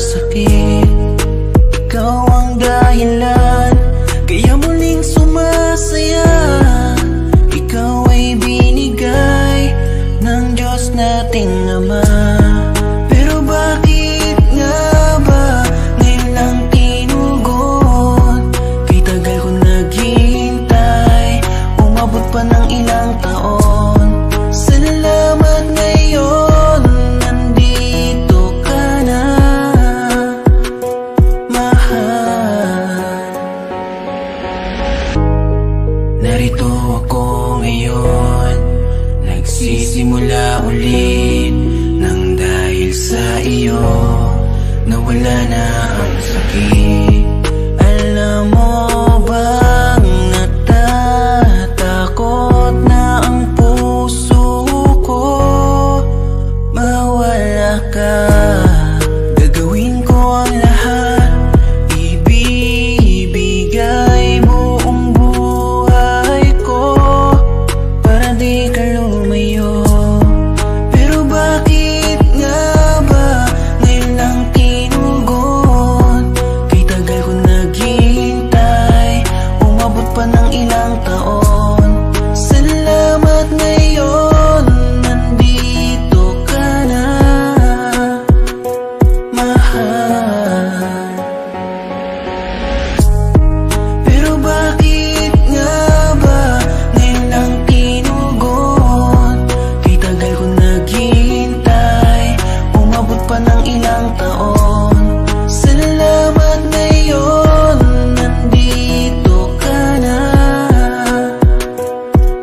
sakit. Ikaw ang dahilan, kaya muling sumasaya. Ikaw ay binigay ng Diyos nating Ama. Pero bakit nga ba ngayon lang tinugon? Kay tagal ko naghihintay, umabot pa ng ilang taon. Salamat ngayon, nandito ka na, mahal. Narito ako ngayon, nagsisimula ulit nang dahil sa iyo nawala na ang sakit. Alam mo bang natatakot na ang puso ko mawala ka? Gagawin ko ang lahat, ibibigay buong buhay ko para di ka lumayo. Pero bakit nga ba ngayon lang tinugon? Kay tagal ko naghihintay, umabot pa ng ilang taon. Salamat ngayon, nandito ka na, mahal. Pero bakit nga ba ngayon lang tinugon? Kay tagal ko naghihintay, umabot pa ng ilang taon. Salamat ngayon, nandito ka na,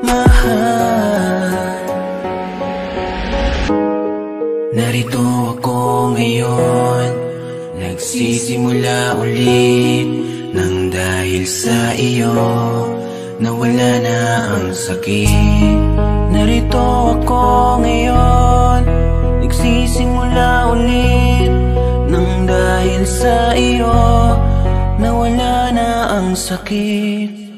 mahal. Narito ako ngayon, nagsisimula ulit nang dahil sa iyo nawala na ang sakit. Narito ako ngayon, nagsisimula ulit nang dahil sa iyo nawala na ang sakit.